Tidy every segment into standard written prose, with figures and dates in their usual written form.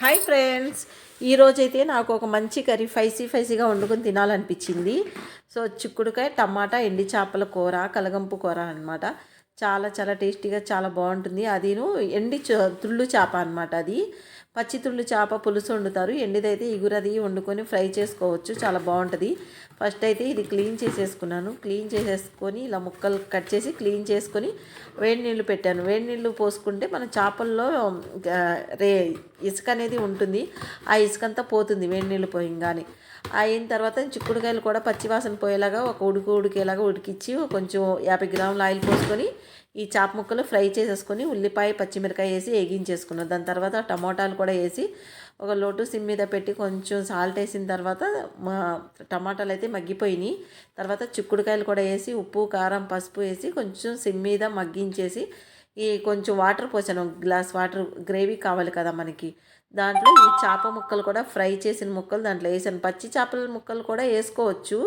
Hi friends, ఈరోజైతే నాకు ఒక మంచి కర్రీ ఫైసీగా వండుకొని తినాలనిపించింది. సో చిక్కుడుకాయ టమాటా ఎండి చేపల కూర, కలగంపు కూర అనమాట. చాలా చాలా టేస్టీగా చాలా బాగుంటుంది. అదిను తుళ్ళు చేప అనమాట. అది పచ్చి తుళ్ళు చేప పులుసు వండుతారు. ఎండిదైతే ఇగురది వండుకొని ఫ్రై చేసుకోవచ్చు, చాలా బాగుంటుంది. ఫస్ట్ అయితే ఇది క్లీన్ చేసేసుకున్నాను. క్లీన్ చేసేసుకొని ఇలా ముక్కలు కట్ చేసి క్లీన్ చేసుకొని వేడి నీళ్ళు పెట్టాను. వేడి నీళ్ళు పోసుకుంటే మన చేపల్లో రే ఇసుక అనేది ఉంటుంది. ఆ ఇసుకంతా పోతుంది వేడి నీళ్ళు పోయంగానే. అయిన తర్వాత చిక్కుడుకాయలు కూడా పచ్చివాసన పోయేలాగా ఒక ఉడికేలాగా ఉడికిచ్చి కొంచెం 50 గ్రాముల ఆయిల్ పోసుకొని ఈ చేప ముక్కలు ఫ్రై చేసేసుకొని ఉల్లిపాయ పచ్చిమిరకాయ వేసి వేగించేసుకున్నాను. దాని తర్వాత టమోటాలు కూడా వేసి ఒక లోటు సిమ్ మీద పెట్టి కొంచెం సాల్ట్ వేసిన తర్వాత టమాటాలు అయితే మగ్గిపోయినాయి. తర్వాత చిక్కుడుకాయలు కూడా వేసి ఉప్పు కారం పసుపు వేసి కొంచెం సిమ్ మీద మగ్గించేసి ఈ కొంచెం వాటర్ పోసాను. గ్లాస్ వాటర్, గ్రేవీ కావాలి కదా మనకి. దాంట్లో ఈ చేప ముక్కలు కూడా ఫ్రై చేసిన ముక్కలు దాంట్లో వేసాను. పచ్చి చేపల ముక్కలు కూడా వేసుకోవచ్చు.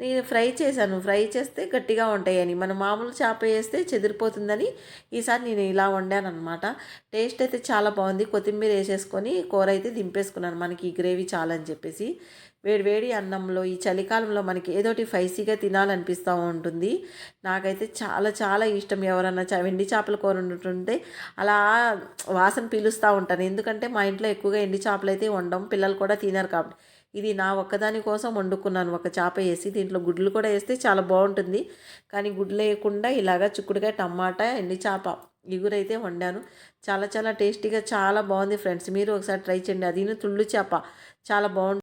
నేను ఫ్రై చేశాను. ఫ్రై చేస్తే గట్టిగా ఉంటాయని, మన మామూలు చేప వేస్తే చెదిరిపోతుందని ఈసారి నేను ఇలా వండాను అనమాట. టేస్ట్ అయితే చాలా బాగుంది. కొత్తిమీర వేసేసుకొని కూర అయితే దింపేసుకున్నాను. మనకి ఈ గ్రేవీ చాలని చెప్పేసి వేడి అన్నంలో ఈ చలికాలంలో మనకి ఏదోటి ఫైసీగా తినాలనిపిస్తూ ఉంటుంది. నాకైతే చాలా చాలా ఇష్టం. ఎవరన్నా ఎండి చేపల కూర వండుతుంటే అలా వాసన పీలుస్తూ ఉంటాను. ఎందుకంటే మా ఇంట్లో ఎక్కువగా ఎండి చేపలు అయితే వండం, పిల్లలు కూడా తినరు కాబట్టి. ఇది నా ఒక్కదాని కోసం వండుకున్నాను. ఒక చేప వేసి దీంట్లో గుడ్లు కూడా వేస్తే చాలా బాగుంటుంది. కానీ గుడ్లు వేయకుండా ఇలాగా చిక్కుడుకాయ టమాటా ఎండి చేప ఇగురైతే వండాను. చాలా చాలా టేస్టీగా చాలా బాగుంది ఫ్రెండ్స్. మీరు ఒకసారి ట్రై చేయండి. అది తుళ్ళు చేప చాలా బాగుంటుంది.